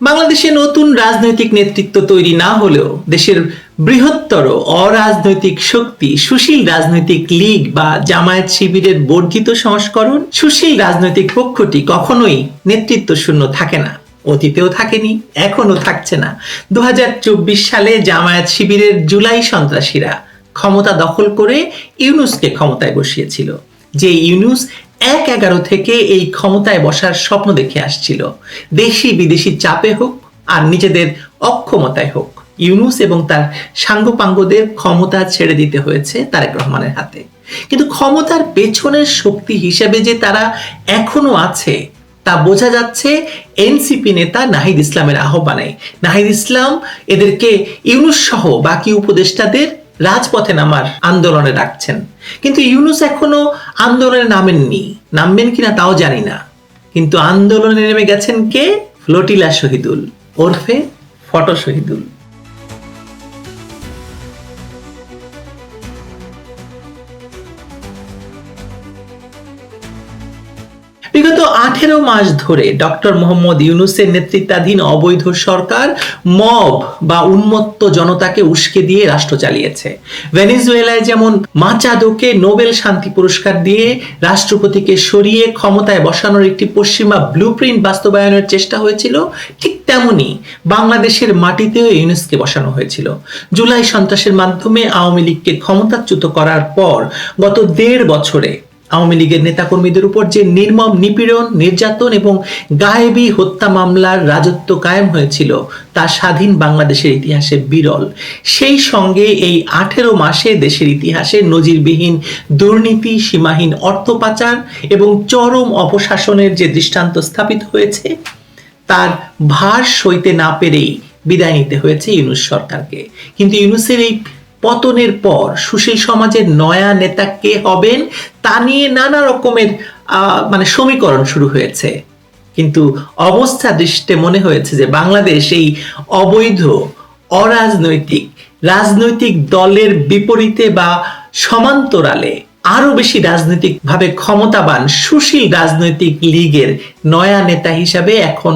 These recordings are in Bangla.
বাংলাদেশে নতুন রাজনৈতিক নেতৃত্ব তৈরি না হলেও দেশের বৃহত্তর অরাজনৈতিক শক্তি সুশীল রাজনৈতিক লীগ বা জামায়াত শিবিরের বর্ধিত সংস্করণ সুশীল রাজনৈতিক পক্ষটি কখনোই নেতৃত্ব শূন্য থাকে না। অতীতেও থাকেনি, এখনো থাকছে না। 2024 সালে জামায়াত শিবিরের জুলাই সন্ত্রাসীরা ক্ষমতা দখল করে ইউনূসকে ক্ষমতায় বসিয়েছিল। যে ইউনূস 11 থেকে এই ক্ষমতায় বসার স্বপ্ন দেখে আসছিল। দেশি বিদেশি চাপে হোক আর নিজেদের অক্ষমতায় হোক, ইউনূস এবং তার সাঙ্গপাঙ্গদের ক্ষমতা ছেড়ে দিতে হয়েছে তারেক রহমানের হাতে। কিন্তু ক্ষমতার পেছনের শক্তি হিসেবে যে তারা এখনো আছে তা বোঝা যাচ্ছে এনসিপি নেতা নাহিদ ইসলামের আহ্বানে। নাহিদ ইসলাম এদেরকে ইউনূস সহ বাকি উপদেষ্টাদের রাজপথে নামার আন্দোলনে ডাকছেন। কিন্তু ইউনূস এখনো আন্দোলনে নামবেন কিনা তাও জানি না। কিন্তু আন্দোলনে নেমে গেছেন কে? ফ্লোটিলা শহীদুল ওরফে ফটো শহীদুল। বিগত 18 মাস ধরে ডক্টর মোহাম্মদ ইউনূসের নেতৃত্বাধীন অবৈধ সরকার মব বা উন্মত্ত জনতাকে উস্কে দিয়ে রাষ্ট্র চালিয়েছে। ভেনেজুয়েলায় যেমন মাচাদোকে নোবেল শান্তি পুরস্কার দিয়ে রাষ্ট্রপতিকে সরিয়ে ক্ষমতায় বসানোর একটি পশ্চিমা ব্লুপ্রিন্ট বাস্তবায়নের চেষ্টা হয়েছিল, ঠিক তেমনি বাংলাদেশের মাটিতেও ইউনূসকে বসানো হয়েছিল। জুলাই সন্ত্রাসের মাধ্যমে আওয়ামী লীগকে ক্ষমতাচ্যুত করার পর গত 1.5 বছরে আওয়ামী লীগের নেতাকর্মীদের উপর যে নির্মম নিপীড়ন, নির্যাতন এবং গায়েবী হত্যা মামলার রাজত্ব কায়েম হয়েছিল তা স্বাধীন বাংলাদেশের ইতিহাসে বিরল। সেই সঙ্গে এই 18 মাসে দেশের ইতিহাসে নজিরবিহীন দুর্নীতি, সীমাহীন অর্থ পাচার এবং চরম অপশাসনের যে দৃষ্টান্ত স্থাপিত হয়েছে তার ভার সইতে না পেরেই বিদায় নিতে হয়েছে ইউনূস সরকারকে। কিন্তু ইউনূসের এই পতনের পর সুশীল সমাজের নয়া নেতা কে হবেন তা নিয়ে নানা রকমের সমীকরণ শুরু হয়েছে। কিন্তু অবস্থা দৃষ্টে মনে হয়েছে যে বাংলাদেশ এই অবৈধ রাজনৈতিক দলের বিপরীতে বা সমান্তরালে আরো বেশি রাজনৈতিকভাবে ক্ষমতাবান সুশীল রাজনৈতিক লীগের নয়া নেতা হিসাবে এখন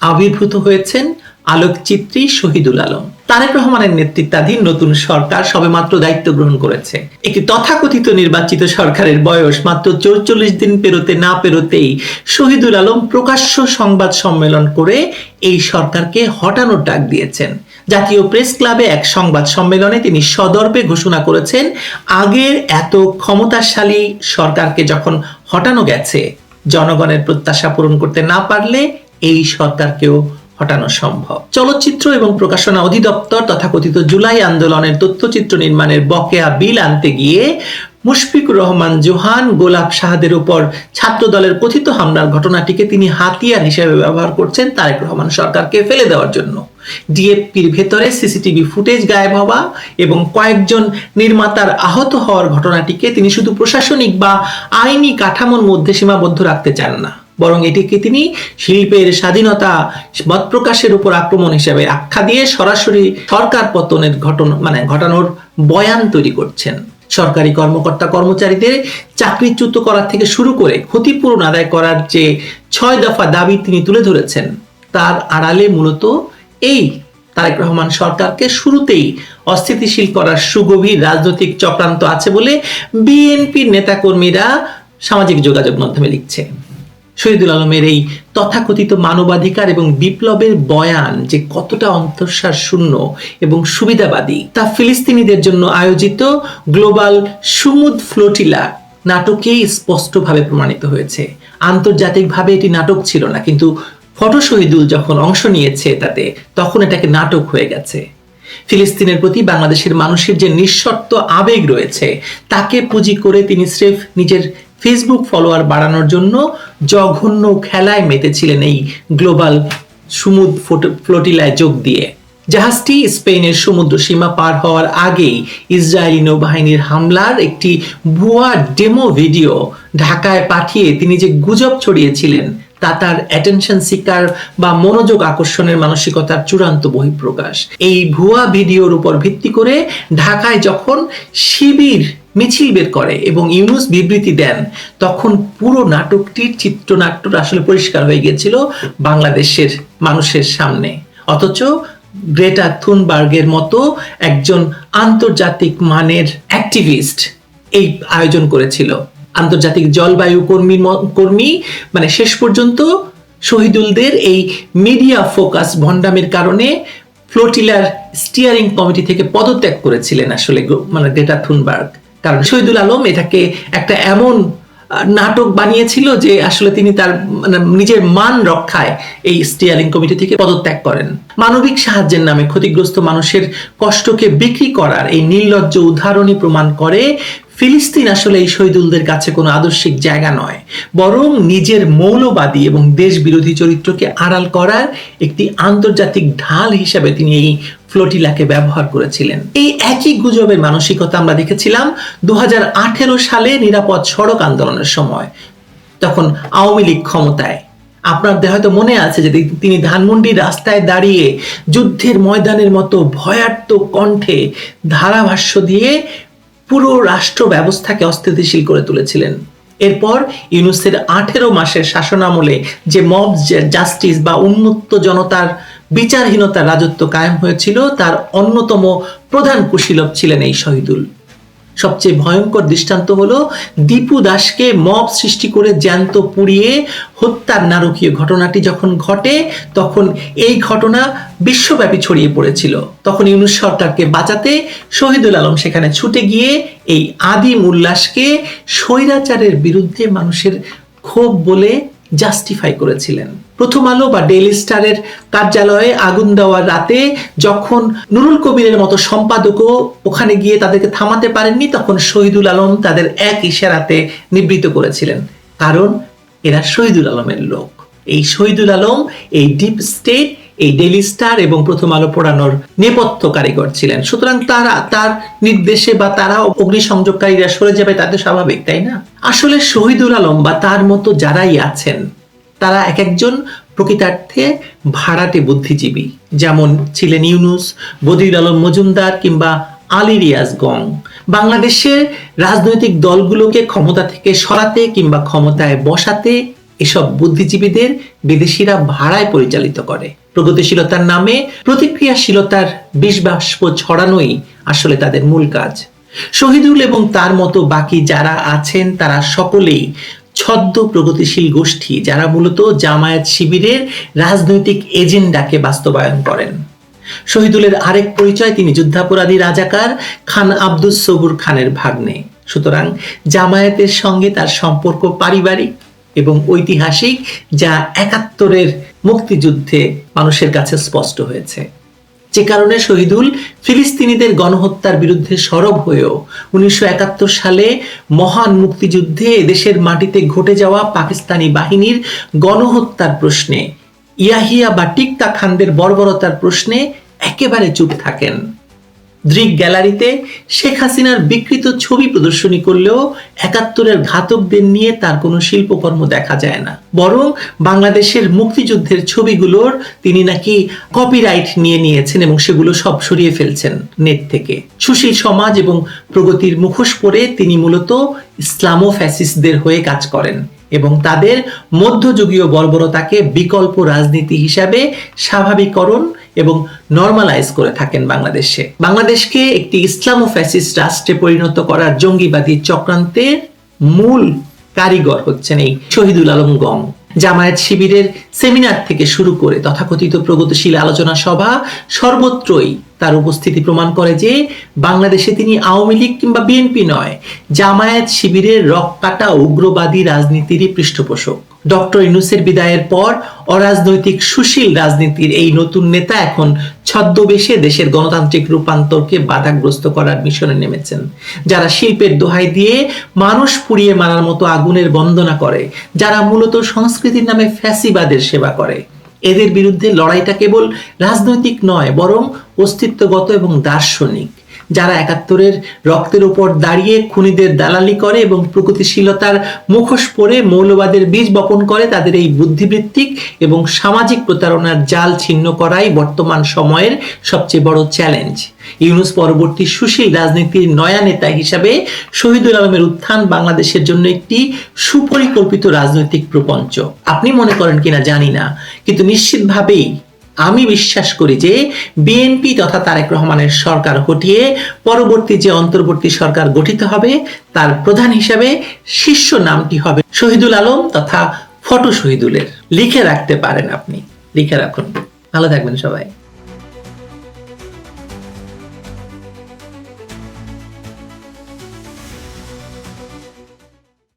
আবির্ভূত হয়েছেন আলোকচিত্রী শহীদুল আলম। তারেক রহমানের নেতৃত্বাধীন নতুন সরকার সবেমাত্র দায়িত্ব গ্রহণ করেছে। একটি তথাকথিত নির্বাচিত সরকারের বয়স মাত্র 44 দিন পেরোতেই শহীদুল আলম প্রকাশ্য সংবাদ সম্মেলন করে এই সরকারকে হটানোর ডাক দিয়েছেন। জাতীয় প্রেস ক্লাবে এক সংবাদ সম্মেলনে তিনি সদর্পে ঘোষণা করেছেন, আগের এত ক্ষমতাশালী সরকারকে যখন হটানো গেছে, জনগণের প্রত্যাশা পূরণ করতে না পারলে এই সরকারকেও হটানো সম্ভব। চলচ্চিত্র এবং প্রকাশনা অধিদপ্তর তথাকথিত জুলাই আন্দোলনের তথ্যচিত্র নির্মাণের বকেয়া বিল আনতে গিয়ে মুশফিকুর রহমান জোহান গোলাপ শাহাদের উপর ছাত্র দলের কথিত হামলার ঘটনাটিকে তিনি হাতিয়ার হিসেবে ব্যবহার করছেন তারেক রহমান সরকারকে ফেলে দেওয়ার জন্য। ডিএপির ভেতরে সিসিটিভি ফুটেজ গায়েব হওয়া এবং কয়েকজন নির্মাতার আহত হওয়ার ঘটনাটিকে তিনি শুধু প্রশাসনিক বা আইনি কাঠামোর মধ্যে সীমাবদ্ধ রাখতে চান না, বরং এটিকে তিনি শিল্পের স্বাধীনতা, মত প্রকাশের উপর আক্রমণ হিসেবে আখ্যা দিয়ে সরাসরি সরকার পতনের ঘটানোর বয়ান তৈরি করছেন। সরকারি কর্মকর্তা কর্মচারীদের চাকরিচ্যুত করার থেকে শুরু করে ক্ষতিপূরণ আদায় করার যে 6 দফা দাবি তিনি তুলে ধরেছেন তার আড়ালে মূলত এই তারেক রহমান সরকারকে শুরুতেই অস্থিতিশীল করার সুগভীর রাজনৈতিক চক্রান্ত আছে বলে বিএনপির নেতাকর্মীরা সামাজিক যোগাযোগ মাধ্যমে লিখছে। শহীদুল আলমের এই তথাকথিত মানবাধিকার এবং বিপ্লবের বয়ান যে কতটা অন্তঃসার শূন্য এবং সুবিধাবাদী তা ফিলিস্তিনিদের জন্য আয়োজিত গ্লোবাল সুমুদ ফ্লোটিলা নাটকেই স্পষ্টভাবে প্রমাণিত হয়েছে। আন্তর্জাতিকভাবে এটি নাটক ছিল না, কিন্তু ফটো শহীদুল যখন অংশ নিয়েছে তাতে তখন এটাকে নাটক হয়ে গেছে। ফিলিস্তিনের প্রতি বাংলাদেশের মানুষের যে নিঃশর্ত আবেগ রয়েছে তাকে পুঁজি করে তিনি স্রেফ নিজের ফেসবুক ফলোয়ার বাড়ানোর জন্য জঘন্য খেলায় মেতেছিলেন এই গ্লোবাল সমুদ্র ফ্লোটিলায় যোগ দিয়ে। জাহাজটি স্পেনের সমুদ্র সীমা পার হওয়ার আগেই ইসরায়েলি নৌবাহিনীর হামলার একটি ভুয়া ডেমো ভিডিও ঢাকায় পাঠিয়ে তিনি যে গুজব ছড়িয়েছিলেন তা তার অ্যাটেনশন সিকার বা মনোযোগ আকর্ষণের মানসিকতার চূড়ান্ত বহিঃপ্রকাশ। এই ভুয়া ভিডিওর উপর ভিত্তি করে ঢাকায় যখন শিবির মিছিল বের করে এবং ইউনূস বিবৃতি দেন তখন পুরো নাটকটির চিত্রনাট্য আসলে পরিষ্কার হয়ে গিয়েছিল বাংলাদেশের মানুষের সামনে, অথচ গ্রেটা থুনবার্গের মতো একজন আন্তর্জাতিক মানের অ্যাক্টিভিস্ট এই আয়োজন করেছিল। আন্তর্জাতিক জলবায়ু কর্মী মানে শেষ পর্যন্ত শহীদুলদের এই মিডিয়া ফোকাস ভণ্ডামের কারণে ফ্লোটিলার স্টিয়ারিং কমিটি থেকে পদত্যাগ করেছিলেন আসলে মানে গ্রেটা থুনবার্গ। কারণ শহীদুল আলম এটাকে একটা এমন নাটক বানিয়েছিল যে আসলে তিনি তার মানে নিজের মান রক্ষায় এই স্টিয়ারিং কমিটি থেকে পদত্যাগ করেন। মানবিক সাহায্যের নামে ক্ষতিগ্রস্ত মানুষের কষ্টকে বিক্রি করার এই নির্লজ্জ উদাহরণই প্রমাণ করে ফিলিস্তিন আসলে এই শহীদুলদের কাছে কোনো আদর্শিক জায়গা নয়, বরং নিজের মৌলবাদী এবং দেশ বিরোধী চরিত্রকে আড়াল করার একটি আন্তর্জাতিক ঢাল হিসাবে তিনি এই ফ্লোটিলাকে ব্যবহার করেছিলেন। এই একই গুজবের মানসিকতা আমরা দেখেছিলাম 2018 সালে নিরাপদ সড়ক আন্দোলনের সময়। তখন আওয়ামী লীগ ক্ষমতায়। আপনাদের হয়তো মনে আছে যে তিনি ধানমন্ডির রাস্তায় দাঁড়িয়ে যুদ্ধের ময়দানের মতো ভয়ার্ত কণ্ঠে ধারাভাষ্য দিয়ে পুরো রাষ্ট্র ব্যবস্থাকে অস্থিতিশীল করে তুলেছিলেন। এরপর ইউনূসের 18 মাসের শাসনামলে যে মব জাস্টিস বা উন্মত্ত জনতার বিচারহীনতার রাজত্ব কায়েম হয়েছিল, তার অন্যতম প্রধান কুশীলব ছিলেন এই শহীদুল। সবচেয়ে ভয়ঙ্কর দৃষ্টান্ত হলো দীপু দাসকে মব সৃষ্টি করে জ্যান্ত পুড়িয়ে হত্যার নারকীয় ঘটনাটি যখন ঘটে, তখন এই ঘটনা বিশ্বব্যাপী ছড়িয়ে পড়েছিল। তখন ইউনূস সরকারকে বাঁচাতে শহীদুল আলম সেখানে ছুটে গিয়ে এই আদিম উল্লাসকে স্বৈরাচারের বিরুদ্ধে মানুষের ক্ষোভ বলে জাস্টিফাই করেছিলেন। প্রথম আলো বা ডেইলি স্টারের কার্যালয়ে আগুন দেওয়ার রাতে যখন নুরুল কবিরের মতো সম্পাদকও ওখানে গিয়ে তাদেরকে থামাতে পারেননি, তখন শহীদুল আলম তাদের এক ইশারাতে নিবৃত্ত করেছিলেন, কারণ এরা শহীদুল আলমের লোক। এই শহীদুল আলম এই ডিপ স্টেট, এই ডেইলি স্টার এবং প্রথম আলো পোড়ানোর নেপথ্য কারিগর ছিলেন। সুতরাং তার নির্দেশে বা তারা অগ্নিসংযোগকারীরা সরে যাবে, তাদের স্বাভাবিক, তাই না? আসলে শহীদুল আলম বা তার মতো যারাই আছেন তারা এক একজন প্রকৃতার্থে ভাড়াটে বুদ্ধিজীবী, যেমন ছিলেন ইউনূস, বদিউল আলম মজুমদার কিংবা আলী রিয়াজ গং। বাংলাদেশের রাজনৈতিক দলগুলোকে ক্ষমতা থেকে সরাতে কিংবা ক্ষমতায় বসাতে এসব বুদ্ধিজীবীদের বিদেশিরা ভাড়ায় পরিচালিত করে। প্রগতিশীলতার নামে প্রতিক্রিয়াশীলতার বিষবাষ্প ছড়ানোই আসলে তাদের মূল কাজ। শহীদুল এবং তার মতো বাকি যারা আছেন তারা সকলেই ছদ্ম প্রগতিশীল গোষ্ঠী, যারা মূলত জামায়াত শিবিরের রাজনৈতিক এজেন্ডাকে বাস্তবায়ন করেন। শহীদুলের আরেক পরিচয়, তিনি যুদ্ধাপরাধী রাজাকার খান আব্দুস সবুর খানের ভাগ্নে। সুতরাং জামায়াতের সঙ্গে তার সম্পর্ক পারিবারিক এবং ঐতিহাসিক, যা 71-এর মুক্তিযুদ্ধে মানুষের কাছে স্পষ্ট হয়েছে। যে কারণে শহীদুল ফিলিস্তিনিদের গণহত্যার বিরুদ্ধে সরব হয়েও 1971 সালে মহান মুক্তিযুদ্ধে দেশের মাটিতে ঘটে যাওয়া পাকিস্তানি বাহিনীর গণহত্যার প্রশ্নে, ইয়াহিয়া বা টিক্কা খানদের বর্বরতার প্রশ্নে একেবারে চুপ থাকেন। দৃক গ্যালারিতে শেখ হাসিনার বিকৃত ছবি প্রদর্শনী করলেও 71-এর ঘাতকদের নিয়ে তার কোনো শিল্পকর্ম দেখা যায় না, বরং বাংলাদেশের মুক্তিযুদ্ধের ছবিগুলোর তিনি নাকি কপিরাইট নিয়েছেন এবং সেগুলো সব সরিয়ে ফেলছেন নেট থেকে। সুশীল সমাজ এবং প্রগতির মুখোশ পরে তিনি মূলত ইসলামো ফ্যাসিস্টদের হয়ে কাজ করেন এবং তাদের মধ্যযুগীয় বর্বরতাকে বিকল্প রাজনীতি হিসাবে স্বাভাবিকরণ এবং নরমালাইজ করে থাকেন বাংলাদেশকে একটি ইসলামো ফ্যাসিস্ট রাষ্ট্রে পরিণত করার জঙ্গিবাদী চক্রান্তের মূল কারিগর হচ্ছেন এই শহীদুল আলম গং। জামায়াত শিবিরের সেমিনার থেকে শুরু করে তথাকথিত প্রগতিশীল আলোচনা সভা, সর্বত্রই তার উপস্থিতি প্রমাণ করে যে বাংলাদেশে তিনি আওয়ামী লীগ কিংবা বিএনপি নয়, জামায়াত শিবিরের রক্তকাটা উগ্রবাদী রাজনীতিরই পৃষ্ঠপোষক। ডক্টর ইউনূসের বিদায়ের পর অরাজনৈতিক সুশীল রাজনীতির এই নতুন নেতা এখন ছদ্মবেশে দেশের গণতান্ত্রিক রূপান্তরকে বাধাগ্রস্ত করার মিশনে নেমেছেন। যারা শিল্পের দোহাই দিয়ে মানুষ পুড়িয়ে মারার মতো আগুনের বন্দনা করে, যারা মূলত সংস্কৃতির নামে ফ্যাসিবাদের সেবা করে, এদের বিরুদ্ধে লড়াইটা কেবল রাজনৈতিক নয়, বরং অস্তিত্বগত এবং দার্শনিক। যারা ৭১-এর রক্তের উপর দাঁড়িয়ে খুনিদের দালালি করে এবং প্রগতিশীলতার মুখোশ পরে মৌলবাদের বীজ বপন করে, তাদের এই বুদ্ধিবৃত্তিক এবং সামাজিক প্রতারণার জাল ছিন্ন করাই বর্তমান সময়ের সবচেয়ে বড় চ্যালেঞ্জ। ইউনূস পরবর্তী সুশীল রাজনীতির নয়া নেতা হিসাবে শহীদুল আলমের উত্থান বাংলাদেশের জন্য একটি সুপরিকল্পিত রাজনৈতিক প্রপঞ্চ। আপনি মনে করেন কিনা জানি না, কিন্তু নিশ্চিতভাবেই আমি বিশ্বাস করি যে বিএনপি তথা তারেক রহমানের সরকার হটিয়ে পরবর্তী যে অন্তর্বর্তী সরকার গঠিত হবে তার প্রধান হিসাবে শীর্ষ নামটি হবে শহীদুল আলম তথা ফটো শহীদুলের। লিখে রাখতে পারেন, আপনি লিখে রাখুন। ভালো থাকবেন সবাই।